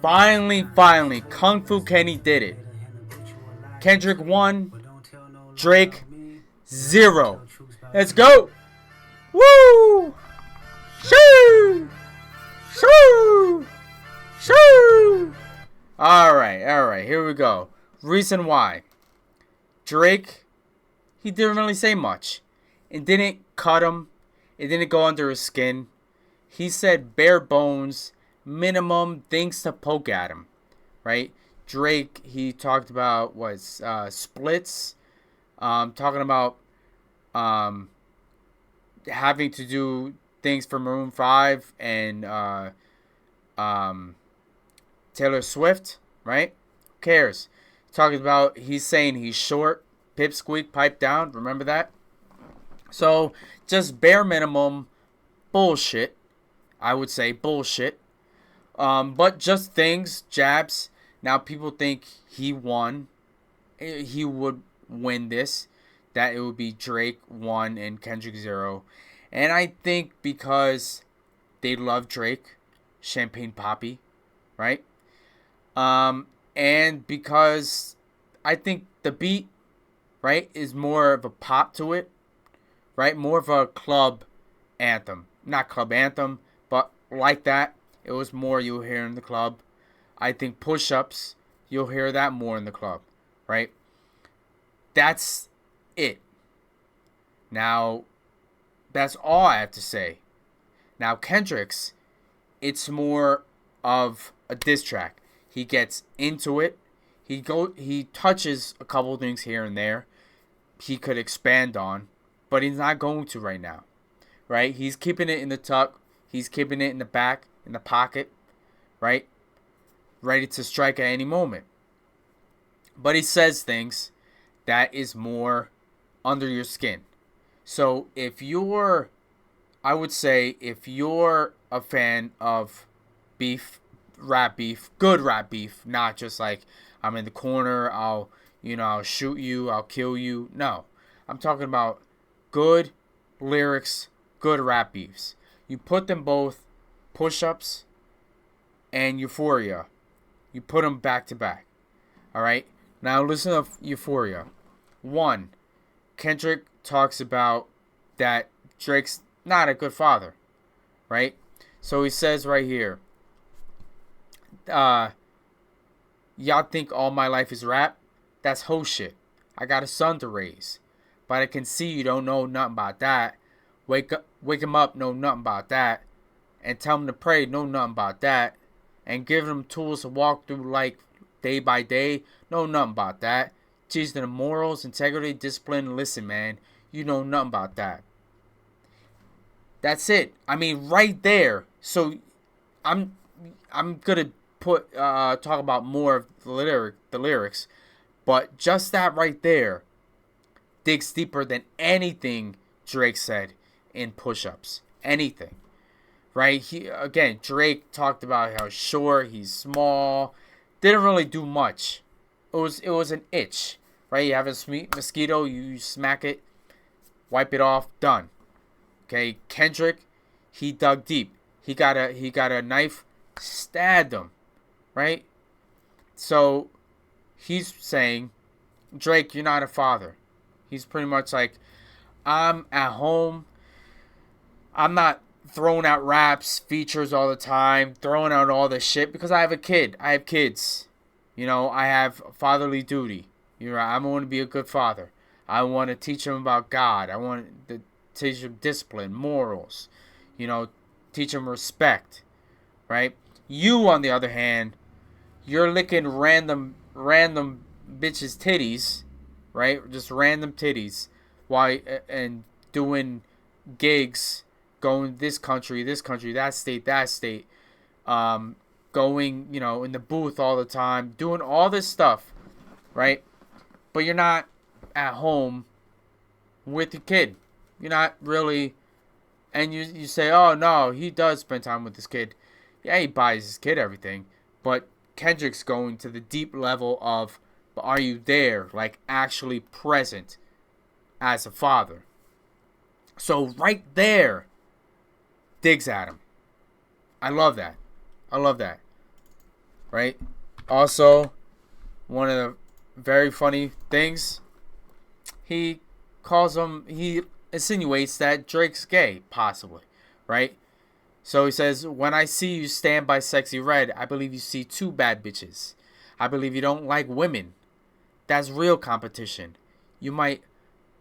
Finally, Kung Fu Kenny did it. Kendrick 1, Drake 0. Let's go! Woo! Shoo! Shoo! Shoo! Alright, here we go. Reason why. Drake, he didn't really say much. It didn't cut him. It didn't go under his skin. He said bare bones, minimum things to poke at him, right? Drake, he talked about splits, talking about having to do things for Maroon 5 and Taylor Swift, right? Who cares? Talking about, he's saying he's short, pipsqueak, pipe down. Remember that? So, just bare minimum bullshit. I would say bullshit. But just things, jabs. Now people think he won. He would win this. That it would be Drake 1 and Kendrick 0. And I think because they love Drake, Champagne Poppy, right? And because I think the beat, right, is more of a pop to it, right? More of a club anthem. Not club anthem, but like that. It was more you'll hear in the club. I think push-ups, you'll hear that more in the club, right? That's it. Now, that's all I have to say. Now, Kendrick's, it's more of a diss track. He gets into it. He touches a couple things here and there he could expand on, but he's not going to right now, right? He's keeping it in the tuck. He's keeping it in the back, in the pocket, right? Ready to strike at any moment. But he says things that is more under your skin. So I would say if you're a fan of rap beef, good rap beef, not just like I'm in the corner, I'll shoot you, I'll kill you. No, I'm talking about good lyrics, good rap beefs. You put them both, push-ups and Euphoria. You put them back to back. All right. Now listen to Euphoria. 1, Kendrick talks about that Drake's not a good father, right? So he says right here, y'all think all my life is rap? That's hoe shit. I got a son to raise, but I can see you don't know nothing about that. Wake him up, know nothing about that, and tell him to pray, know nothing about that, and give him tools to walk through like day by day, know nothing about that. Teach them morals, integrity, discipline. Listen, man, you know nothing about that. That's it. I mean, right there. So, I'm gonna talk about more of the lyrics, but just that right there digs deeper than anything Drake said in push-ups. Anything, right? Drake talked about how short, he's small, didn't really do much. It was an itch, right? You have a mosquito, you smack it, wipe it off, done. Okay, Kendrick, he dug deep. He got a knife, stabbed him, right? So he's saying, Drake, you're not a father. He's pretty much like, I'm at home. I'm not throwing out raps, features all the time, throwing out all this shit because I have a kid. I have kids. I have fatherly duty. I want to be a good father. I want to teach them about God. I want to teach them discipline, morals. Teach them respect, right? You, on the other hand, you're licking random bitches' titties, right? Just random titties, and doing gigs, going this country, that state, going, in the booth all the time, doing all this stuff, right? But you're not at home with your kid. You're not really, and you say, oh no, he does spend time with his kid. Yeah, he buys his kid everything, but Kendrick's going to the deep level of, are you there, like actually present as a father? So right there, digs at him. I love that. right? Also, one of the very funny things, he insinuates that Drake's gay, possibly, right? So he says, when I see you stand by Sexy Red, I believe you see two bad bitches. I believe you don't like women. That's real competition. You might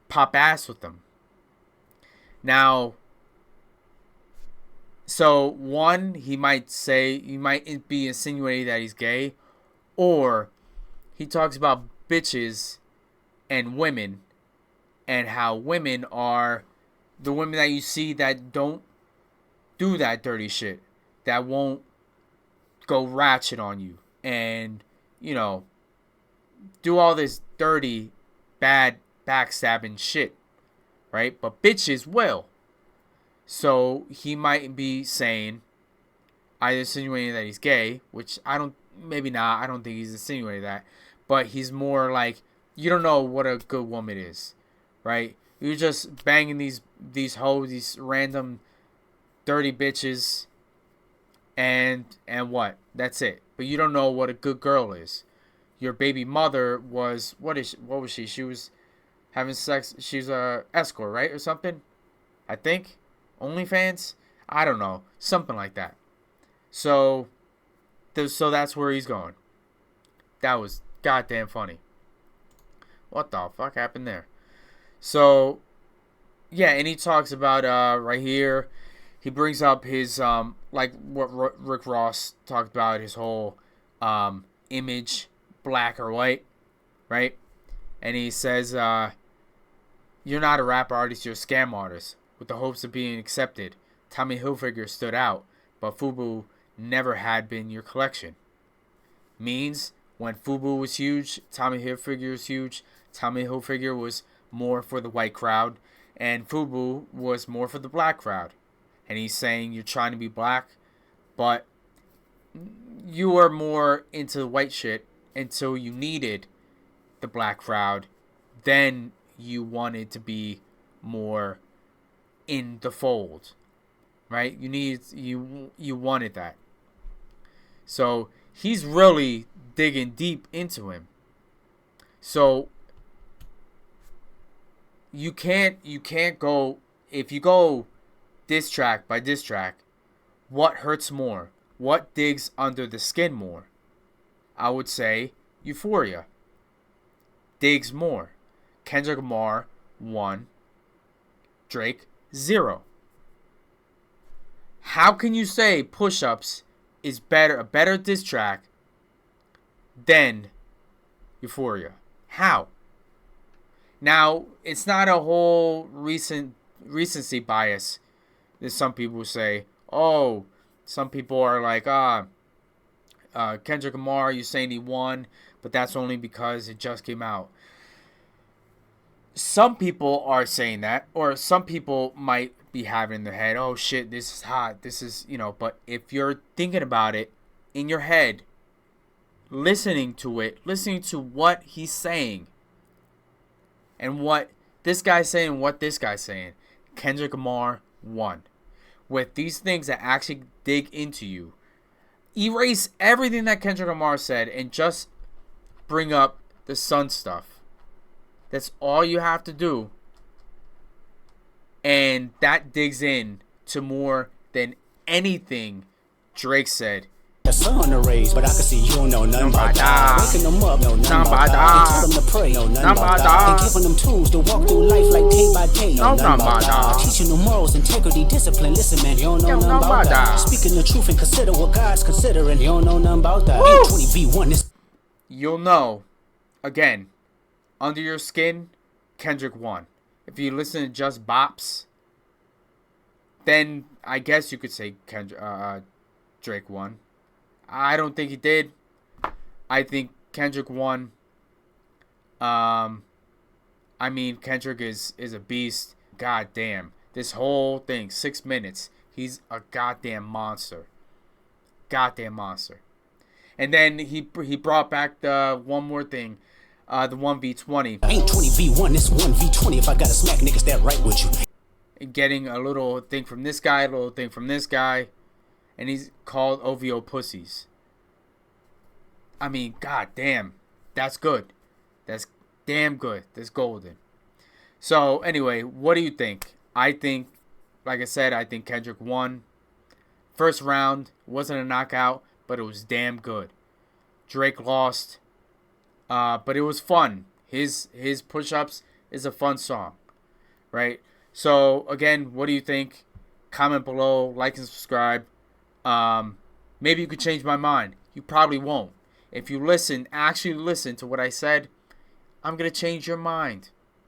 pop ass with them. Now, so one, he might be insinuating that he's gay, or he talks about bitches and women, and how women are the women that you see that don't do that dirty shit, that won't go ratchet on you and, you know, do all this dirty, bad, backstabbing shit, right? But bitches will. So he might be saying, either insinuating that he's gay, which I don't think he's insinuating that, but he's more like, you don't know what a good woman is, right? You're just banging these hoes, these random dirty bitches, and what? That's it. But you don't know what a good girl is. Your baby mother was what was she? She was having sex. She's a escort, right, or something? I think OnlyFans. I don't know, something like that. So that's where he's going. That was goddamn funny. What the fuck happened there? So yeah, and he talks about right here. He brings up his like what Rick Ross talked about, his whole image, black or white, right? And he says, "You're not a rap artist, you're a scam artist with the hopes of being accepted. Tommy Hilfiger stood out, but FUBU never had been your collection." Means when FUBU was huge, Tommy Hilfiger was huge. Tommy Hilfiger was more for the white crowd, and FUBU was more for the black crowd. And he's saying you're trying to be black, but you were more into the white shit until you needed the black crowd. Then you wanted to be more in the fold, right? You wanted that. So he's really digging deep into him. So you can't go, if you go diss track by diss track, what hurts more? What digs under the skin more? I would say Euphoria digs more. Kendrick Lamar 1, Drake 0. How can you say Push Ups is a better diss track than Euphoria? How? Now, it's not a whole recency bias. There's some people say, oh, some people are like, Kendrick Lamar, you're saying he won, but that's only because it just came out. Some people are saying that, or some people might be having in their head, oh shit, this is hot, this is, but if you're thinking about it in your head, listening to what he's saying, and what this guy's saying, what this guy's saying, Kendrick Lamar won. With these things that actually dig into you, erase everything that Kendrick Lamar said and just bring up the Sun stuff. That's all you have to do. And that digs in to more than anything Drake said. The sun to raise, but I can see you don't know nothing about that. Waking them up, no nothing about that. And tell them to pray, no nothing about that. And giving them tools to walk through life like day by day, no nothing about that. Teaching them morals, integrity, discipline. Listen, man, you don't know nothing about that. Speaking the truth and consider what God's considering. You don't know nothing about that. 20v1 is. You'll know, again, Under Your Skin, Kendrick won. If you listen to just bops, then I guess you could say Drake won. I don't think he did. I think Kendrick won. Kendrick is a beast. God damn. This whole thing, 6 minutes. He's a goddamn monster. Goddamn monster. And then he brought back the one more thing. The 1v20. Ain't 20v1, it's 1v20. If I gotta smack niggas that right with you. Getting a little thing from this guy, a little thing from this guy. And he's called OVO pussies. I mean, god damn, that's good. That's damn good. That's golden. So anyway, what do you think? I think, like I said, I think Kendrick won. First round wasn't a knockout, but it was damn good. Drake lost, but it was fun. His push-ups is a fun song, right? So again, what do you think? Comment below, like and subscribe. Maybe you could change my mind. You probably won't. If you actually listen to what I said, I'm gonna change your mind.